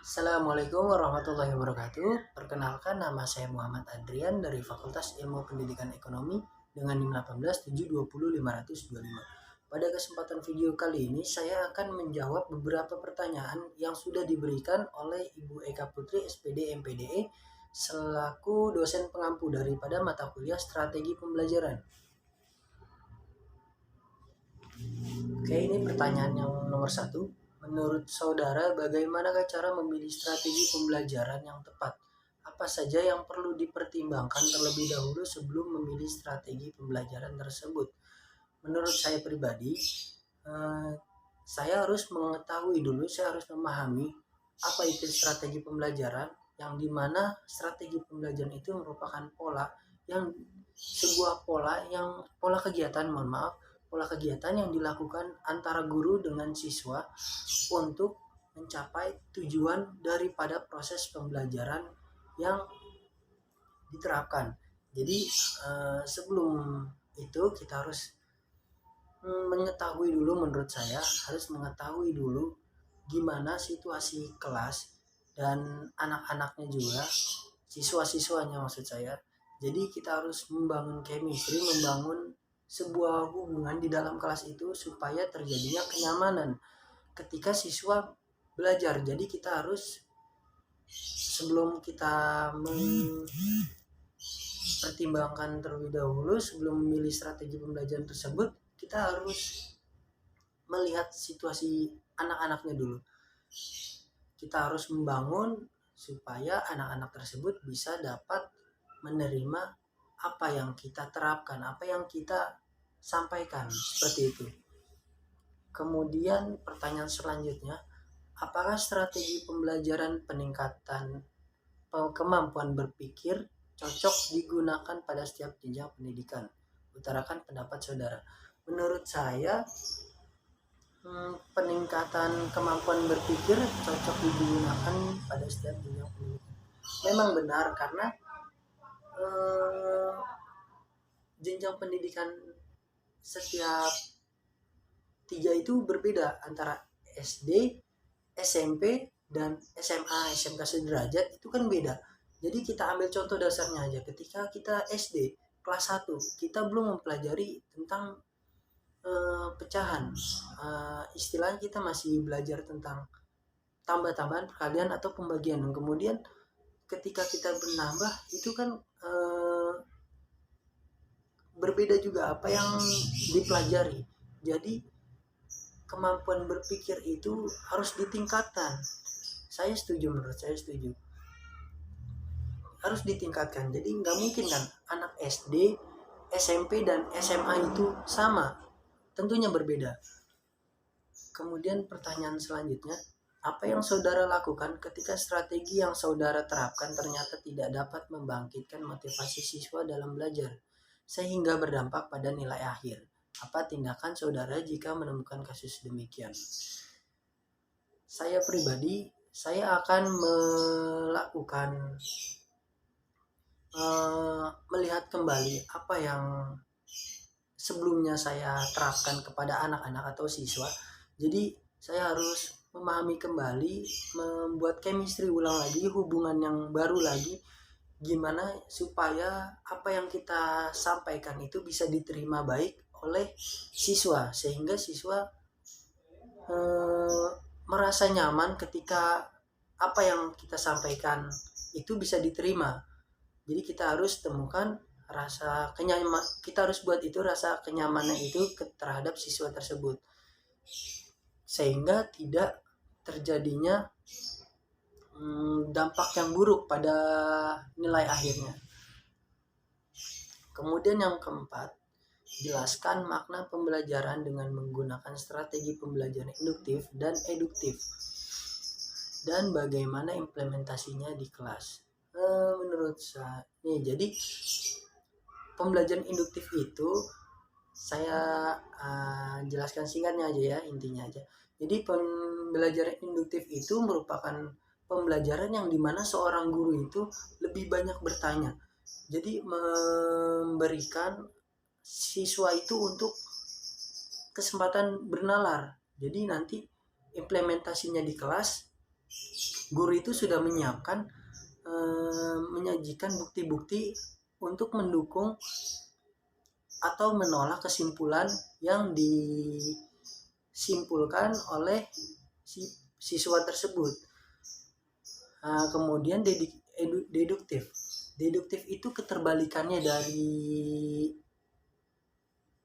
Assalamualaikum warahmatullahi wabarakatuh. Perkenalkan, nama saya Muhammad Adrian dari Fakultas Ilmu Pendidikan Ekonomi dengan NIM 1820525. Pada kesempatan video kali ini saya akan menjawab beberapa pertanyaan yang sudah diberikan oleh Ibu Eka Putri SPD MPDE selaku dosen pengampu daripada mata kuliah Strategi Pembelajaran. Oke, ini pertanyaan yang nomor 1. Menurut saudara, bagaimanakah cara memilih strategi pembelajaran yang tepat? Apa saja yang perlu dipertimbangkan terlebih dahulu sebelum memilih strategi pembelajaran tersebut? Menurut saya pribadi, saya harus mengetahui dulu, saya harus memahami apa itu strategi pembelajaran, yang dimana strategi pembelajaran itu merupakan pola kegiatan, pola kegiatan yang dilakukan antara guru dengan siswa untuk mencapai tujuan daripada proses pembelajaran yang diterapkan. Jadi sebelum itu kita harus mengetahui dulu, menurut saya harus mengetahui dulu gimana situasi kelas dan anak-anaknya juga, siswa-siswanya maksud saya. Jadi kita harus membangun chemistry, membangun sebuah hubungan di dalam kelas itu supaya terjadinya kenyamanan ketika siswa belajar. Jadi kita harus, sebelum kita mempertimbangkan terlebih dahulu, sebelum memilih strategi pembelajaran tersebut, kita harus melihat situasi anak-anaknya dulu. Kita harus membangun supaya anak-anak tersebut bisa dapat menerima apa yang kita terapkan, apa yang kita sampaikan, seperti itu. Kemudian pertanyaan selanjutnya, apakah strategi pembelajaran peningkatan kemampuan berpikir cocok digunakan pada setiap jenjang pendidikan? Utarakan pendapat saudara. Menurut saya, peningkatan kemampuan berpikir cocok digunakan pada setiap jenjang pendidikan. Memang benar, karena jenjang pendidikan setiap 3 itu berbeda antara SD, SMP, dan SMA, SMK sederajat itu kan beda. Jadi kita ambil contoh dasarnya aja. Ketika kita SD kelas 1, kita belum mempelajari tentang pecahan. Istilahnya kita masih belajar tentang tambah-tambahan, perkalian, atau pembagian. Dan kemudian ketika kita bernambah itu kan berbeda juga apa yang dipelajari. Jadi kemampuan berpikir itu harus ditingkatkan. Menurut saya setuju. Harus ditingkatkan. Jadi nggak mungkin kan anak SD, SMP, dan SMA itu sama. Tentunya berbeda. Kemudian pertanyaan selanjutnya, apa yang saudara lakukan ketika strategi yang saudara terapkan ternyata tidak dapat membangkitkan motivasi siswa dalam belajar, sehingga berdampak pada nilai akhir? Apa tindakan saudara jika menemukan kasus demikian? Saya pribadi, saya akan melakukan melihat kembali apa yang sebelumnya saya terapkan kepada anak-anak atau siswa. Jadi saya harus memahami kembali, membuat chemistry ulang lagi, hubungan yang baru lagi, gimana supaya apa yang kita sampaikan itu bisa diterima baik oleh siswa, sehingga siswa merasa nyaman ketika apa yang kita sampaikan itu bisa diterima. Jadi kita harus temukan kita harus buat itu rasa kenyamanan itu terhadap siswa tersebut, sehingga tidak terjadinya dampak yang buruk pada nilai akhirnya. Kemudian yang keempat, jelaskan makna pembelajaran dengan menggunakan strategi pembelajaran induktif dan eduktif, dan bagaimana implementasinya di kelas. Menurut saya, jadi pembelajaran induktif itu saya jelaskan singkatnya aja ya, intinya aja. Jadi pembelajaran induktif itu merupakan pembelajaran yang dimana seorang guru itu lebih banyak bertanya. Jadi memberikan siswa itu untuk kesempatan bernalar. Jadi nanti implementasinya di kelas guru itu sudah menyiapkan menyajikan bukti-bukti untuk mendukung atau menolak kesimpulan yang disimpulkan oleh siswa tersebut. Kemudian deduktif. Deduktif itu keterbalikannya dari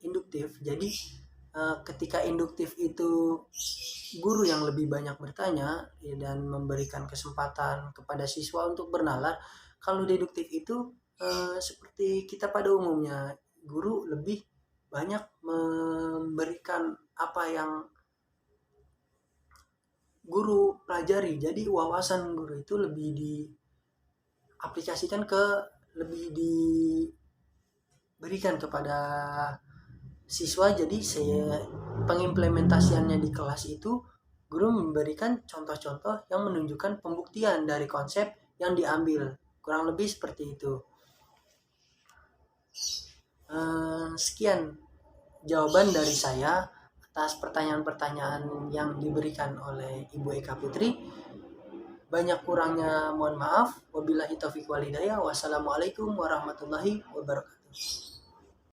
induktif. Jadi ketika induktif itu guru yang lebih banyak bertanya dan memberikan kesempatan kepada siswa untuk bernalar. Kalau deduktif itu seperti kita pada umumnya, guru lebih banyak memberikan apa yang guru pelajari. Jadi wawasan guru itu lebih diaplikasikan lebih diberikan kepada siswa. Jadi pengimplementasiannya di kelas itu guru memberikan contoh-contoh yang menunjukkan pembuktian dari konsep yang diambil. Kurang lebih seperti itu. Sekian jawaban dari saya atas pertanyaan-pertanyaan yang diberikan oleh Ibu Eka Putri. Banyak kurangnya mohon maaf. Wabillahi taufiq wal hidayah. Wassalamualaikum warahmatullahi wabarakatuh.